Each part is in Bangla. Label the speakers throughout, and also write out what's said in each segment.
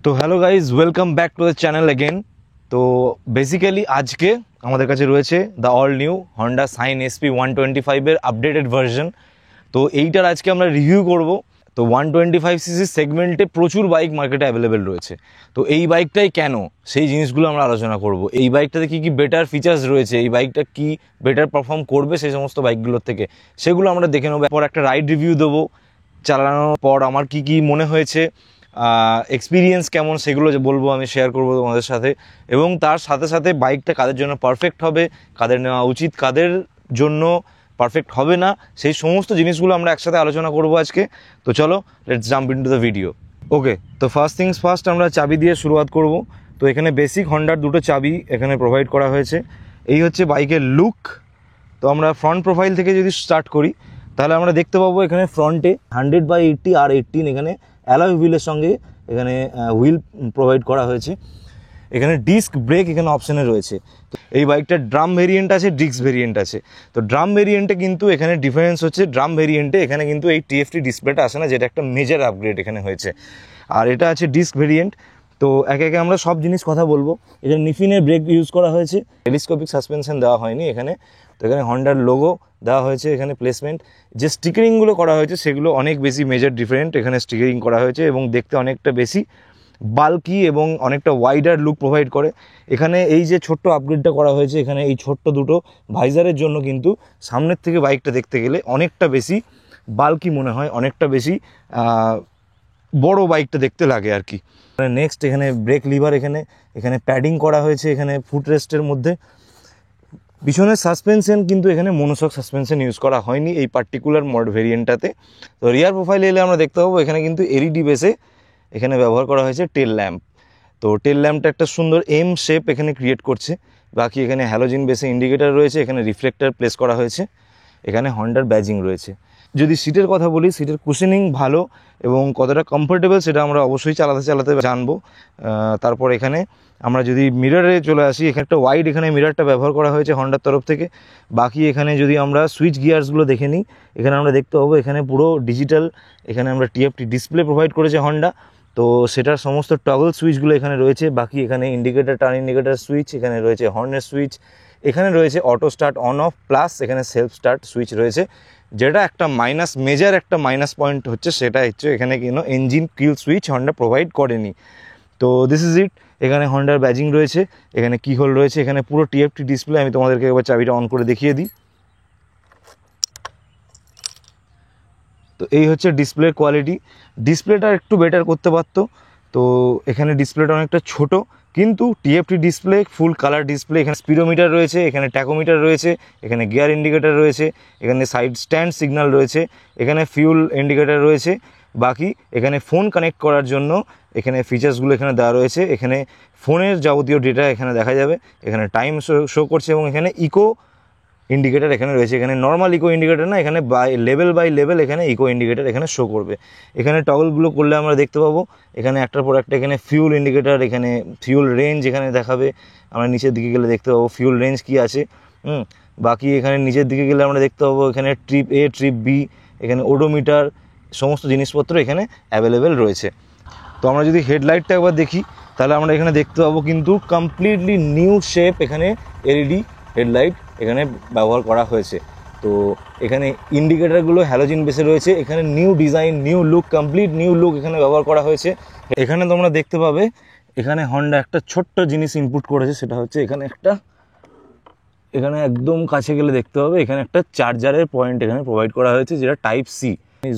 Speaker 1: তো hello guys, welcome back to the channel again. তো বেসিক্যালি আজকে আমাদের কাছে রয়েছে the all new Honda Shine SP 125-এর আপডেটেড ভার্সন। তো এইটার আজকে আমরা রিভিউ করব। তো 125cc সেগমেন্টে প্রচুর বাইক মার্কেটে অ্যাভেলেবেল রয়েছে। তো এই বাইকটাই কেন, সেই জিনিসগুলো আমরা আলোচনা করব। এই বাইকটাতে কী কী বেটার ফিচার্স রয়েছে, এই বাইকটা কি বেটার পারফর্ম করবে সেই সমস্ত বাইকগুলোর থেকে, সেগুলো আমরা দেখে নেবো। পর একটা রাইড রিভিউ দেবো, চালানোর পর আমার কি কি মনে হয়েছে, এক্সপিরিয়েন্স কেমন, সেগুলো যে বলবো, আমি শেয়ার করবো তোমাদের সাথে। এবং তার সাথে সাথে বাইকটা কাদের জন্য পারফেক্ট হবে, কাদের নেওয়া উচিত, কাদের জন্য পারফেক্ট হবে না, সেই সমস্ত জিনিসগুলো আমরা একসাথে আলোচনা করব আজকে। তো চলো, let's jump into the video. Okay, তো ফার্স্ট থিংস ফার্স্ট, আমরা চাবি দিয়ে শুরুয়াত করব। তো এখানে বেসিক হন্ডার দুটো চাবি এখানে প্রোভাইড করা হয়েছে। এই হচ্ছে বাইকের লুক। তো আমরা ফ্রন্ট প্রোফাইল থেকে যদি স্টার্ট করি, তাহলে আমরা দেখতে পাবো এখানে ফ্রন্টে 100/80 R18 এখানে অ্যালয় হুইলের সঙ্গে এখানে হুইল প্রোভাইড করা হয়েছে। এখানে ডিস্ক ব্রেক এখানে অপশানে রয়েছে। এই বাইকটার ড্রাম ভেরিয়েন্ট আছে, ডিস্ক ভেরিয়েন্ট আছে। তো ড্রাম ভেরিয়েন্টে কিন্তু এখানে ডিফারেন্স হচ্ছে, ড্রাম ভেরিয়েন্টে এখানে কিন্তু এই টিএফটি ডিসপ্লেটা আসে না, যেটা একটা মেজর আপগ্রেড এখানে হয়েছে। আর এটা আছে ডিস্ক ভেরিয়েন্ট। তো একে একে আমরা সব জিনিস কথা বলবো। এখানে নিফিনের ব্রেক ইউজ করা হয়েছে, টেলিস্কোপিক সাসপেনশন দেওয়া হয়নি এখানে। তো এখানে হন্ডার লোগো দেওয়া হয়েছে, এখানে প্লেসমেন্ট। যে স্টিকারিংগুলো করা হয়েছে সেগুলো অনেক বেশি মেজর ডিফারেন্ট এখানে স্টিকারিং করা হয়েছে, এবং দেখতে অনেকটা বেশি বাল্কি এবং অনেকটা ওয়াইডার লুক প্রোভাইড করে। এখানে এই যে ছোট্ট আপগ্রেডটা করা হয়েছে, এখানে এই ছোট্ট দুটো ভাইজারের জন্য কিন্তু সামনের থেকে বাইকটা দেখতে গেলে অনেকটা বেশি বাল্কি মনে হয়, অনেকটা বেশি বড় বাইকটা দেখতে লাগে আর কি। নেক্সট এখানে ব্রেক লিভার, এখানে প্যাডিং করা হয়েছে এখানে ফুটরেস্টের মধ্যে। পিছনের সাসপেনশন কিন্তু এখানে মনোশক সাসপেনশন ইউজ করা হয়নি এই পার্টিকুলার মড ভেরিয়েন্টটাতে। তো রিয়ার প্রোফাইলে এলে আমরা দেখতে পাবো এখানে কিন্তু এলইডি বেসে এখানে ব্যবহার করা হয়েছে টেল ল্যাম্প। তো টেল ল্যাম্পটা একটা সুন্দর এম শেপ এখানে ক্রিয়েট করছে। বাকি এখানে হ্যালোজিন বেসে ইন্ডিকেটার রয়েছে, এখানে রিফ্লেক্টার প্লেস করা হয়েছে, এখানে হন্ডার ব্যাজিং রয়েছে। যদি সিটের কথা বলি, সিটের কুশনিং ভালো এবং কতটা কমফোর্টেবল সেটা আমরা অবশ্যই চালাতে জানবো। তারপর এখানে আমরা যদি মিররে চলে আসি, এখানে একটা ওয়াইড এখানে মিররটা ব্যবহার করা হয়েছে হন্ডার তরফ থেকে। বাকি এখানে যদি আমরা সুইচ গিয়ার্সগুলো দেখে নিই, এখানে আমরা দেখতে পাবো এখানে পুরো ডিজিটাল এখানে আমরা টিএফটি ডিসপ্লে প্রোভাইড করেছে হন্ডা। তো সেটার সমস্ত টগল সুইচগুলো এখানে রয়েছে। বাকি এখানে ইন্ডিকেটার, টার্ন ইন্ডিকেটার সুইচ, এখানে রয়েছে হর্নের সুইচ, এখানে রয়েছে auto start on of, plus এখানে সেলফ স্টার্ট সুইচ রয়েছে। যেটা একটা মেজর একটা মাইনাস পয়েন্ট হচ্ছে, সেটা হচ্ছে এখানে কিন্তু ইঞ্জিন কিল সুইচ হন্ডা প্রোভাইড করেনি। তো দিস ইজ ইট। এখানে হন্ডার ব্যাজিং রয়েছে, এখানে কি হোল রয়েছে, এখানে পুরো টিএফটি ডিসপ্লে। আমি তোমাদেরকে একবার চাবিটা অন করে দেখিয়ে দিই। তো এই হচ্ছে ডিসপ্লের কোয়ালিটি। ডিসপ্লেটা একটু বেটার করতে পারতো। তো এখানে ডিসপ্লেটা অনেকটা ছোট, কিন্তু TFT display full colour display. এখানে স্পিডোমিটার রয়েছে, এখানে ট্যাকোমিটার রয়েছে, এখানে গিয়ার ইন্ডিকেটার রয়েছে, এখানে সাইড স্ট্যান্ড সিগন্যাল রয়েছে, এখানে ফিউল ইন্ডিকেটার রয়েছে। বাকি এখানে ফোন কানেক্ট করার জন্য এখানে ফিচার্সগুলো এখানে দেওয়া রয়েছে। এখানে ফোনের যাবতীয় ডেটা এখানে দেখা যাবে, এখানে টাইম শো করছে, এবং এখানে ইকো ইন্ডিকেটার এখানে রয়েছে। এখানে নর্মাল ইকো ইন্ডিকেটার না, এখানে বাই লেভেল এখানে ইকো ইন্ডিকেটার এখানে শো করবে। এখানে টগলগুলো করলে আমরা দেখতে পাবো এখানে একটার পর একটা এখানে ফিউল ইন্ডিকেটার, এখানে ফিউল রেঞ্জ এখানে দেখাবে। আমরা নিচের দিকে গেলে দেখতে পাবো ফিউল রেঞ্জ কি আছে। বাকি এখানে নিচের দিকে গেলে আমরা দেখতে পাবো এখানে ট্রিপ এ, ট্রিপ বি, এখানে ওডোমিটার, সমস্ত জিনিসপত্র এখানে অ্যাভেলেবেল রয়েছে। তো আমরা যদি হেডলাইটটা একবার দেখি, তাহলে আমরা এখানে দেখতে পাবো কিন্তু কমপ্লিটলি নিউ শেপ এখানে এলইডি হেডলাইট এখানে ব্যবহার করা হয়েছে। তো এখানে ইন্ডিকেটারগুলো হ্যালোজিন বেসে রয়েছে, এখানে new design, new look, complete new look এখানে ব্যবহার করা হয়েছে। এখানে তোমরা দেখতে পাবে এখানে হন্ডা একটা ছোট্ট জিনিস ইনপুট করেছে, সেটা হচ্ছে এখানে একদম কাছে গেলে দেখতে পাবে এখানে একটা চার্জারের পয়েন্ট এখানে প্রোভাইড করা হয়েছে, যেটা টাইপ সি।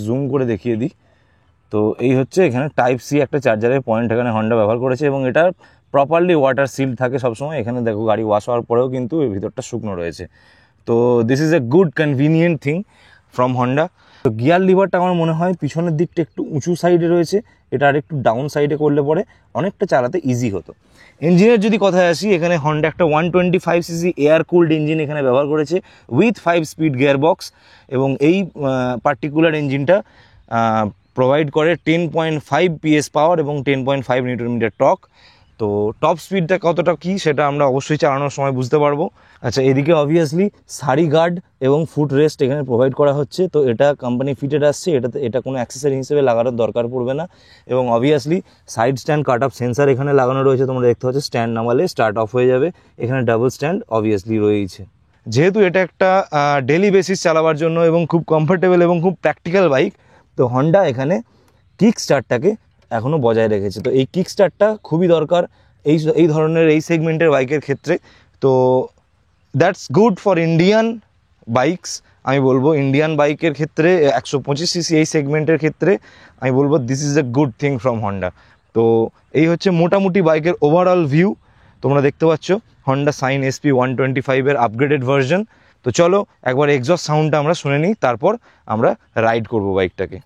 Speaker 1: জুম করে দেখিয়ে দিই। তো এই হচ্ছে এখানে টাইপ সি একটা চার্জারের পয়েন্ট এখানে হন্ডা ব্যবহার করেছে, এবং এটা প্রপারলি ওয়াটার সিল্ড থাকে সবসময়। এখানে দেখো গাড়ি ওয়াশ হওয়ার পরেও কিন্তু এর ভিতরটা শুকনো রয়েছে। তো this is a good convenient thing from Honda. তো গিয়ার লিভারটা আমার মনে হয় পিছনের দিকটা একটু উঁচু সাইডে রয়েছে, এটা আর একটু ডাউন সাইডে করলে পরে অনেকটা চালাতে ইজি হতো। ইঞ্জিনের যদি কথায় আসি, এখানে হন্ডা একটা 125cc এয়ার কুলড ইঞ্জিন এখানে ব্যবহার করেছে উইথ 5 স্পিড গিয়ার বক্স, এবং এই পার্টিকুলার ইঞ্জিনটা প্রোভাইড করে 10.5 PS পাওয়ার এবং 10.5 নিউটন মিটার টর্ক। তো টপ স্পিডটা কতটা কী সেটা আমরা অবশ্যই চালানোর সময় বুঝতে পারবো। আচ্ছা, এদিকে অবভিয়াসলি সারি গার্ড এবং ফুট রেস্ট এখানে প্রোভাইড করা হচ্ছে। তো এটা কোম্পানি ফিটেড আসছে, এটা কোনো অ্যাক্সেসরি হিসেবে লাগানোর দরকার পড়বে না। এবং obviously side stand cut off sensor এখানে লাগানো রয়েছে, তোমরা দেখতে পাচ্ছ স্ট্যান্ড নামালে স্টার্ট অফ হয়ে যাবে। এখানে ডাবল স্ট্যান্ড অবভিয়াসলি রয়েছে। যেহেতু এটা একটা ডেলি বেসিস চালাবার জন্য এবং খুব কমফোর্টেবল এবং খুব প্র্যাকটিক্যাল বাইক, তো হন্ডা এখানে কিক স্টার্টটাকে এখনও বজায় রেখেছে। তো এই কিক স্টার্টটা খুবই দরকার এই ধরনের এই সেগমেন্টের বাইকের ক্ষেত্রে। তো that's good for Indian bikes. আমি বলবো ইন্ডিয়ান বাইকের ক্ষেত্রে 125 সিসি এই সেগমেন্টের ক্ষেত্রে আমি বলবো this is a good thing from Honda. তো এই হচ্ছে মোটামুটি বাইকের ওভারঅল ভিউ। তোমরা দেখতে পাচ্ছ হন্ডা সাইন এসপি 125-এর আপগ্রেডেড ভার্সন। তো চলো একবার এক্সস্ট সাউন্ডটা আমরা শুনে নিই, তারপর আমরা রাইড করবো বাইকটাকে।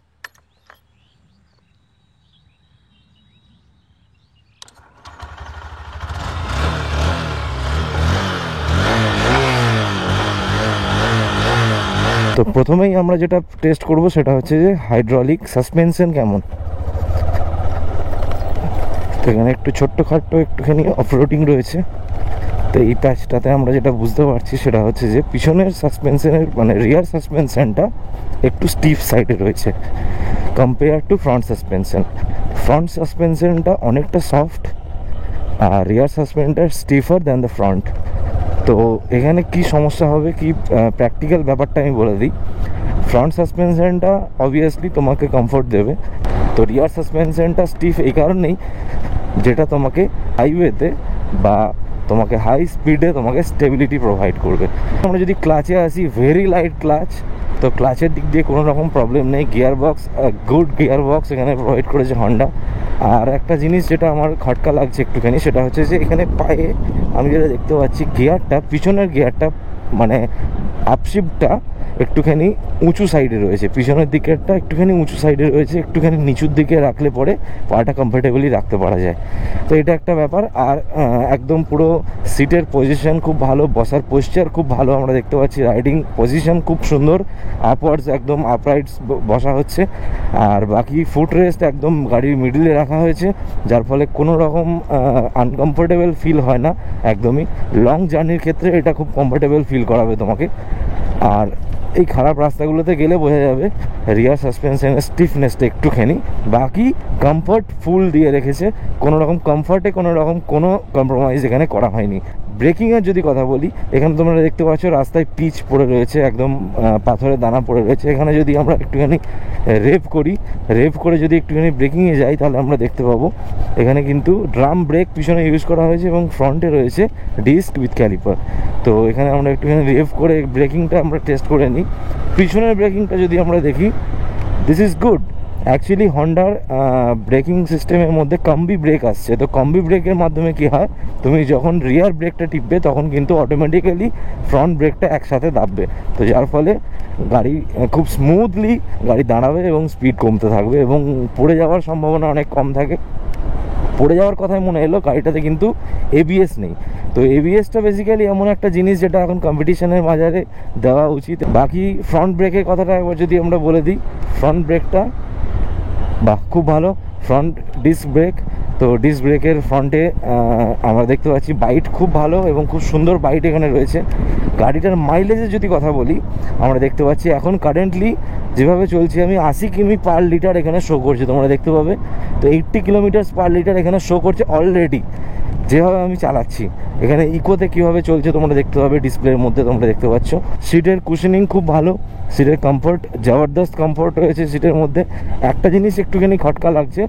Speaker 1: তো প্রথমেই আমরা যেটা টেস্ট করব সেটা হচ্ছে যে হাইড্রোলিক সাসপেনশন কেমন। তো এখানে একটু ছোট্টখাট্টো একটুখানি অফরোডিং রয়েছে। তো এই প্যাচটাতে আমরা যেটা বুঝতে পারছি সেটা হচ্ছে যে পিছনের সাসপেনশনের মানে রিয়ার সাসপেনশনটা একটু স্টিফ সাইডে রয়েছে compare to front suspension. Front সাসপেনশনটা অনেকটা সফট আর রিয়ার সাসপেনশনটা স্টিফার দ্যান দ্য ফ্রন্ট। তো এখানে কি সমস্যা হবে, কি প্র্যাকটিক্যাল ব্যাপারটা আমি বলে দিই। ফ্রন্ট সাসপেনশনটা অবভিয়াসলি তোমাকে কমফোর্ট দেবে। তো রিয়ার সাসপেনশনটা স্টিফ এই কারণেই, যেটা তোমাকে হাইওয়েতে বা তোমাকে হাই স্পিডে তোমাকে স্টেবিলিটি প্রোভাইড করবে। আমরা যদি ক্লাচে আসি, ভেরি লাইট ক্লাচ। তো ক্লাচের দিক দিয়ে কোনো রকম প্রবলেম নেই। Gear box, good gear box এখানে প্রোভাইড করেছে হন্ডা। আর একটা জিনিস যেটা আমার খটকা লাগছে একটুখানি, সেটা হচ্ছে যে এখানে পায়ে আমি যেটা দেখতে পাচ্ছি গিয়ারটা, পিছনের গিয়ারটা মানে আপশিফটটা একটুখানি উঁচু সাইডে রয়েছে, পিছনের দিকেরটা একটুখানি উঁচু সাইডে রয়েছে, একটুখানি নিচুর দিকে রাখলে পরে পাটা কমফোর্টেবলি রাখতে পারা যায়। তো এটা একটা ব্যাপার। আর একদম পুরো সিটের পজিশন খুব ভালো, বসার পোস্চার খুব ভালো আমরা দেখতে পাচ্ছি, রাইডিং পজিশন খুব সুন্দর, আপওয়ার্ডস একদম আপরাইটস বসা হচ্ছে। আর বাকি ফুট রেস্ট একদম গাড়ির মিডিলে রাখা হয়েছে, যার ফলে কোনো রকম আনকমফোর্টেবল ফিল হয় না একদমই। লং জার্নির ক্ষেত্রে এটা খুব কমফোর্টেবল ফিল করাবে তোমাকে। আর এই খারাপ রাস্তাগুলোতে গেলে বোঝা যাবে রিয়ার সাসপেনশনের স্টিফনেসটা একটুখানি। বাকি কমফর্ট ফুল দিয়ে রেখেছে, কোনো রকম কমফর্টে কোনো রকম কোনো কম্প্রোমাইজ এখানে করা হয়নি। ব্রেকিংয়ের যদি কথা বলি, এখানে তোমরা দেখতে পাচ্ছ রাস্তায় পিচ পড়ে রয়েছে, একদম পাথরের দানা পড়ে রয়েছে। এখানে যদি আমরা একটুখানি রেভ করে যদি একটুখানি ব্রেকিংয়ে যাই, তাহলে আমরা দেখতে পাবো এখানে কিন্তু ড্রাম ব্রেক পিছনে ইউজ করা হয়েছে এবং ফ্রন্টে রয়েছে ডিস্ক উইথ ক্যালিপার। তো এখানে আমরা একটুখানি রেভ করে ব্রেকিংটা আমরা টেস্ট করে নিই। পিছনের ব্রেকিংটা যদি আমরা দেখি, দিস ইজ গুড। অ্যাকচুয়ালি হন্ডার ব্রেকিং সিস্টেমের মধ্যে কম্বি ব্রেক আসছে। তো কম্বি ব্রেকের মাধ্যমে কি হয়, তুমি যখন রিয়ার ব্রেকটা টিপবে তখন কিন্তু অটোমেটিক্যালি ফ্রন্ট ব্রেকটা একসাথে দাববে। তো যার ফলে গাড়ি খুব স্মুথলি গাড়ি দাঁড়াবে এবং স্পিড কমতে থাকবে এবং পড়ে যাওয়ার সম্ভাবনা অনেক কম থাকে। পড়ে যাওয়ার কথাই মনে এলো, গাড়িটাতে কিন্তু এবিএস নেই। তো এবিএসটা বেসিক্যালি এমন একটা জিনিস যেটা এখন কম্পিটিশনের বাজারে দেওয়া উচিত। বাকি ফ্রন্ট ব্রেকের কথাটা একবার যদি আমরা বলে দিই, ফ্রন্ট ব্রেকটা বাহ খুব ভালো, ফ্রন্ট ডিস্ক ব্রেক। তো ডিস্ক ব্রেকের ফ্রন্টে আমরা দেখতে পাচ্ছি বাইট খুব ভালো এবং খুব সুন্দর বাইট এখানে রয়েছে। গাড়িটার মাইলেজের যদি কথা বলি, আমরা দেখতে পাচ্ছি এখন কারেন্টলি যেভাবে চলছে আমি 80 কিমি পার লিটার এখানে শো করছে, তোমরা দেখতে পাবে। তো 80 কিলোমিটার পার লিটার এখানে শো করছে অলরেডি, যেভাবে আমি চালাচ্ছি। এখানে ইকোতে কীভাবে চলছে তোমরা দেখতে পাবে, ডিসপ্লের মধ্যে তোমরা দেখতে পাচ্ছ। সিটের কুশনিং খুব ভালো, সিটের কমফোর্ট জবরদস্ত কমফোর্ট রয়েছে সিটের মধ্যে। একটা জিনিস একটুখানি খটকা লাগছে,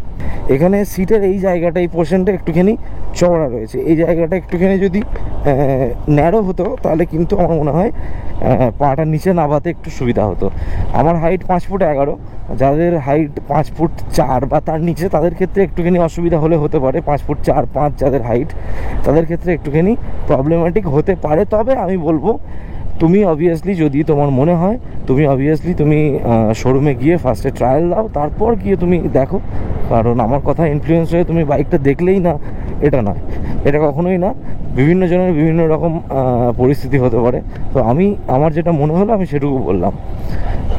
Speaker 1: এখানে সিটের এই জায়গাটা, এই পোর্শনটা একটুখানি চওড়া রয়েছে। এই জায়গাটা একটুখানি যদি ন্যারো হতো তাহলে কিন্তু আমার মনে হয় পাটা নিচে নামাতে একটু সুবিধা হতো। আমার হাইট 5 ফুট 11, যাদের হাইট 5 ফুট 4 বা তার নিচে তাদের ক্ষেত্রে একটুখানি অসুবিধা হতে পারে। 5 ফুট 4, 5 যাদের হাইট তাদের ক্ষেত্রে একটুখানি প্রবলেম্যাটিক হতে পারে। তবে আমি বলবো তুমি অবভিয়াসলি যদি তোমার মনে হয়, তুমি শোরুমে গিয়ে ফার্স্টে ট্রায়াল দাও, তারপর গিয়ে তুমি দেখো। কারণ আমার কথা ইনফ্লুয়েন্স হয়ে তুমি বাইকটা দেখলেই না, এটা নয়, এটা কখনোই না। বিভিন্ন জনের বিভিন্ন রকম পরিস্থিতি হতে পারে। তো আমার যেটা মনে হলো আমি সেটুকু বললাম।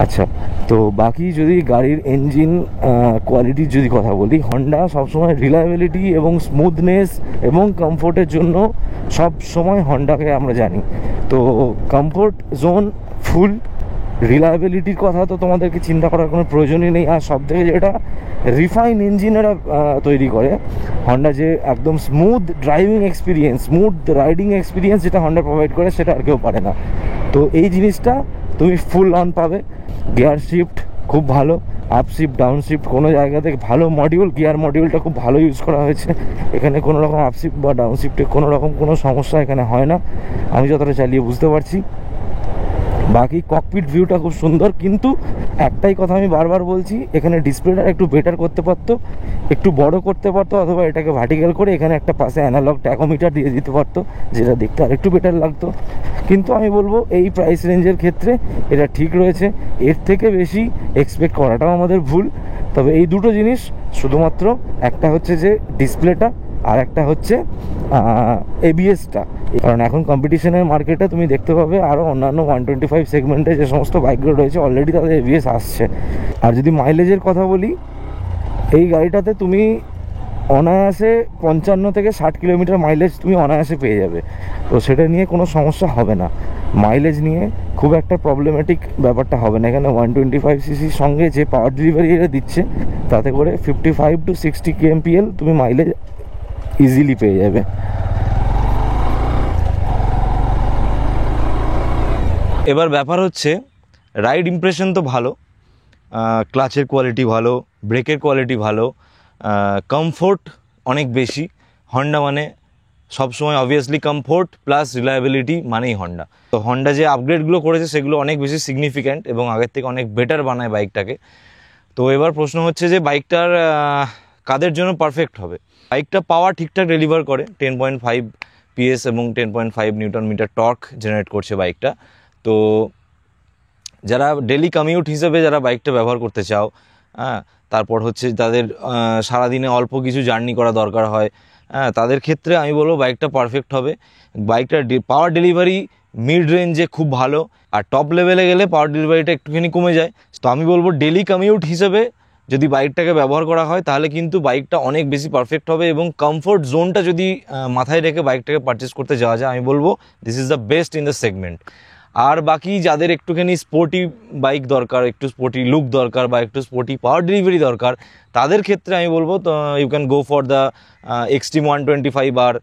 Speaker 1: আচ্ছা, তো বাকি যদি গাড়ির ইঞ্জিন কোয়ালিটির যদি কথা বলি, হন্ডা সবসময় রিলায়েবিলিটি এবং স্মুথনেস এবং কমফোর্টের জন্য সব সময় হন্ডাকে আমরা জানি। তো কমফোর্ট জোন ফুল, রিলায়েবিলিটির কথা তো তোমাদেরকে চিন্তা করার কোনো প্রয়োজনই নেই। আর সব থেকে যেটা রিফাইন ইঞ্জিনেরা তৈরি করে, হন্ডা যে একদম smooth driving experience, smooth riding experience যেটা হন্ডা প্রোভাইড করে, সেটা আর কেউ পারে না। তো এই জিনিসটা তুমি ফুল অন পাবে। গিয়ার শিফট খুব ভালো, আপ শিফট ডাউন শিফট কোনো জায়গা থেকে ভালো মডিউল, গিয়ার মডিউলটা খুব ভালো ইউজ করা হয়েছে। এখানে কোনো রকম আপ শিফট বা ডাউন শিফটে কোনো রকম কোনো সমস্যা এখানে হয় না, আমি যতটা চালিয়ে বুঝতে পারছি। বাকি ককপিট ভিউটা খুব সুন্দর, কিন্তু একটাই কথা আমি বারবার বলছি, এখানে ডিসপ্লেটা একটু বেটার করতে পারতো, একটু বড় করতে পারতো, অথবা এটাকে ভার্টিক্যাল করে এখানে একটা পাশে অ্যানালগ ট্যাকোমিটার দিয়ে দিতে পারতো, যেটা দেখতে আরেকটু বেটার লাগতো। কিন্তু আমি বলবো এই প্রাইস রেঞ্জের ক্ষেত্রে এটা ঠিক রয়েছে। এর থেকে বেশি এক্সপেক্ট করাটাও আমাদের ভুল। তবে এই দুটো জিনিস শুধুমাত্র, একটা হচ্ছে যে ডিসপ্লেটা, আর একটা হচ্ছে এবিএসটা। কারণ এখন কম্পিটিশনের মার্কেটে তুমি দেখতে পাবে আরও অন্যান্য 125 সেগমেন্টে যে সমস্ত বাইকগুলো রয়েছে অলরেডি তাদের এবিএস আসছে। আর যদি মাইলেজের কথা বলি, এই গাড়িটাতে তুমি অনায়াসে 55 থেকে 60 কিলোমিটার মাইলেজ তুমি অনায়াসে পেয়ে যাবে। তো সেটা নিয়ে কোনো সমস্যা হবে না, মাইলেজ নিয়ে খুব একটা প্রবলেমেটিক ব্যাপারটা হবে না। এখানে 125 সিসির সঙ্গে যে পাওয়ার ডেলিভারি এটা দিচ্ছে, তাতে করে 55 to 60 kmpl তুমি মাইলেজ ইজিলি পেয়ে যাবে। এবার ব্যাপার হচ্ছে রাইড ইমপ্রেশন তো ভালো, ক্লাচের কোয়ালিটি ভালো, ব্রেকের কোয়ালিটি ভালো, কমফোর্ট অনেক বেশি। হন্ডা মানে সবসময় অবভিয়াসলি কমফোর্ট প্লাস রিলায়েবিলিটি মানেই হন্ডা। তো হন্ডা যে আপগ্রেডগুলো করেছে সেগুলো অনেক বেশি সিগনিফিক্যান্ট এবং আগের থেকে অনেক বেটার বানায় বাইকটাকে। তো এবার প্রশ্ন হচ্ছে যে বাইকটার কাদের জন্য পারফেক্ট হবে। বাইকটা পাওয়ার ঠিকঠাক ডেলিভার করে, 10.5 PS এবং 10.5 নিউটন মিটার টর্ক জেনারেট করছে বাইকটা। তো যারা ডেলি কমিউট হিসেবে যারা বাইকটা ব্যবহার করতে চাও, হ্যাঁ, তারপর হচ্ছে তাদের সারাদিনে অল্প কিছু জার্নি করা দরকার হয়, হ্যাঁ, তাদের ক্ষেত্রে আমি বলবো বাইকটা পারফেক্ট হবে। বাইকটার পাওয়ার ডেলিভারি মিড রেঞ্জে খুব ভালো, আর টপ লেভেলে গেলে পাওয়ার ডেলিভারিটা একটুখানি কমে যায়। তো আমি বলবো ডেলি কমিউট হিসেবে যদি বাইকটাকে ব্যবহার করা হয় তাহলে কিন্তু বাইকটা অনেক বেশি পারফেক্ট হবে। এবং কমফোর্ট জোনটা যদি মাথায় রেখে বাইকটাকে পারচেস করতে যাওয়া যায়, আমি বলবো this is the best in the segment. আর বাকি যাদের একটুখানি স্পোর্টি বাইক দরকার, একটু স্পোর্টি লুক দরকার বা একটু স্পোর্টি পাওয়ার ডেলিভারি দরকার, তাদের ক্ষেত্রে আমি বলবো তো you can go for the Xtreme 125R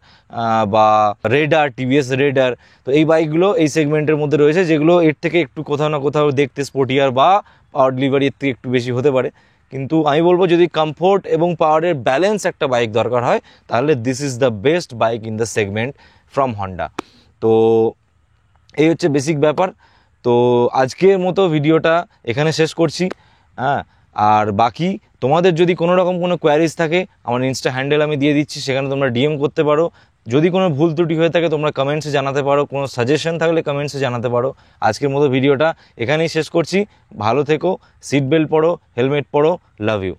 Speaker 1: বা রেডার, টিভিএস রেডার। তো এই বাইকগুলো এই সেগমেন্টের মধ্যে রয়েছে, যেগুলো এর থেকে একটু কোথাও না কোথাও দেখতে স্পোর্টিয়ার বা পাওয়ার ডেলিভারি এর থেকে একটু বেশি হতে পারে। কিন্তু আমি বলবো যদি কমফোর্ট এবং পাওয়ারের ব্যালেন্স একটা বাইক দরকার হয়, তাহলে this is the best bike in the segment from Honda. তো এই হচ্ছে বেসিক ব্যাপার। তো আজকের মতো ভিডিওটা এখানে শেষ করছি, হ্যাঁ। আর বাকি তোমাদের যদি কোনো রকম কোনো কোয়ারিজ থাকে, আমার ইনস্টা হ্যান্ডেল আমি দিয়ে দিচ্ছি, সেখানে তোমরা ডিএম করতে পারো। যদি কোনো ভুল ত্রুটি হয়ে থাকে তোমরা কমেন্টসে জানাতে পারো, কোনো সাজেশন থাকলে কমেন্টসে জানাতে পারো। আজকের মতো ভিডিওটা এখানেই শেষ করছি। ভালো থেকো, সিট বেল্ট পরো, হেলমেট পরো, লাভ ইউ।